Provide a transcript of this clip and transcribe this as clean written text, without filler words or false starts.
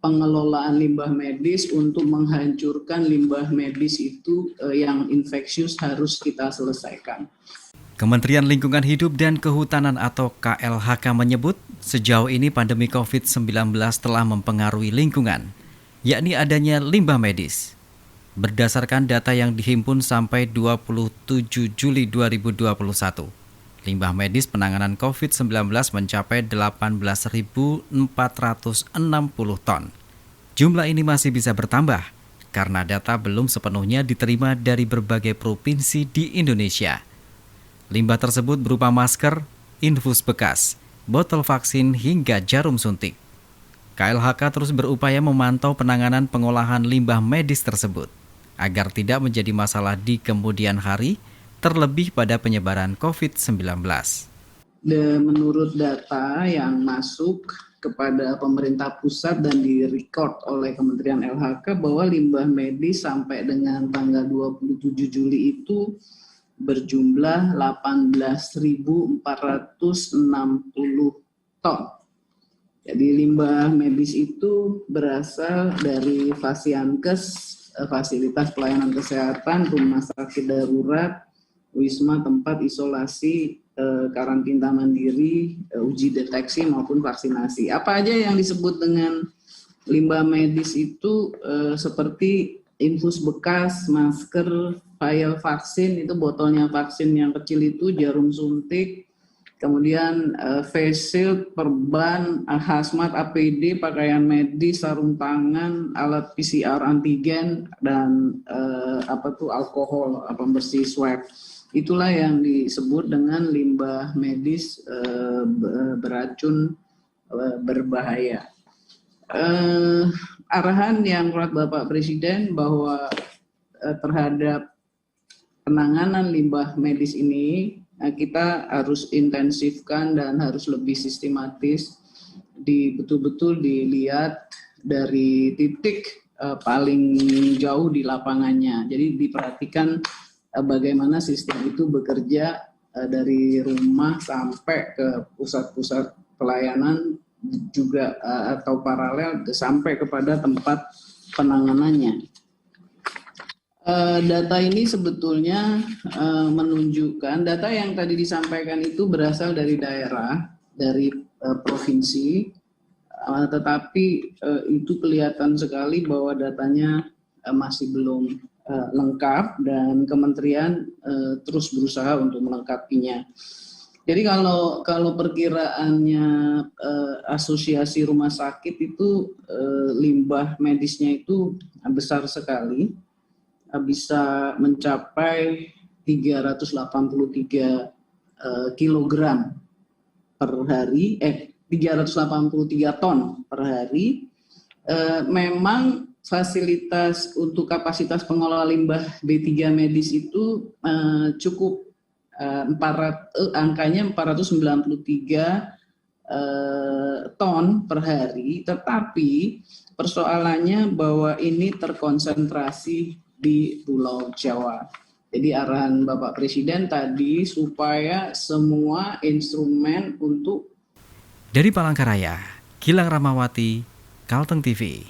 pengelolaan limbah medis untuk menghancurkan limbah medis itu yang infeksius harus kita selesaikan. Kementerian Lingkungan Hidup dan Kehutanan atau KLHK menyebut sejauh ini pandemi COVID-19 telah mempengaruhi lingkungan, yakni adanya limbah medis. Berdasarkan data yang dihimpun sampai 27 Juli 2021, limbah medis penanganan COVID-19 mencapai 18.460 ton. Jumlah ini masih bisa bertambah karena data belum sepenuhnya diterima dari berbagai provinsi di Indonesia. Limbah tersebut berupa masker, infus bekas, botol vaksin hingga jarum suntik. KLHK terus berupaya memantau penanganan pengolahan limbah medis tersebut agar tidak menjadi masalah di kemudian hari, terlebih pada penyebaran COVID-19. Menurut data yang masuk kepada pemerintah pusat dan direkod oleh Kementerian LHK bahwa limbah medis sampai dengan tanggal 27 Juli itu berjumlah 18.460 ton. Jadi limbah medis itu berasal dari Fasiankes, fasilitas pelayanan kesehatan, rumah sakit darurat, wisma tempat isolasi, karantina mandiri, uji deteksi maupun vaksinasi. Apa aja yang disebut dengan limbah medis itu seperti infus bekas, masker, vial vaksin, itu botolnya vaksin yang kecil itu, jarum suntik, kemudian face shield, perban, hazmat, APD, pakaian medis, sarung tangan, alat PCR antigen, dan alkohol, pembersih swab. Itulah yang disebut dengan limbah medis beracun berbahaya. Arahan yang keluar Bapak Presiden bahwa terhadap penanganan limbah medis ini kita harus intensifkan dan harus lebih sistematis, betul-betul dilihat dari titik paling jauh di lapangannya. Jadi diperhatikan bagaimana sistem itu bekerja dari rumah sampai ke pusat-pusat pelayanan juga atau paralel sampai kepada tempat penanganannya. Data ini sebetulnya menunjukkan, data yang tadi disampaikan itu berasal dari daerah, dari provinsi, tetapi itu kelihatan sekali bahwa datanya masih belum lengkap dan kementerian terus berusaha untuk melengkapinya. Jadi kalau perkiraannya asosiasi rumah sakit itu limbah medisnya itu besar sekali, bisa mencapai 383 kilogram per hari, 383 ton per hari. Memang fasilitas untuk kapasitas pengelola limbah B3 medis itu cukup, angkanya 493 ton per hari, tetapi persoalannya bahwa ini terkonsentrasi di Pulau Jawa. Jadi arahan Bapak Presiden tadi supaya semua instrumen untuk. Dari Palangkaraya, Gilang Ramawati, Kalteng TV.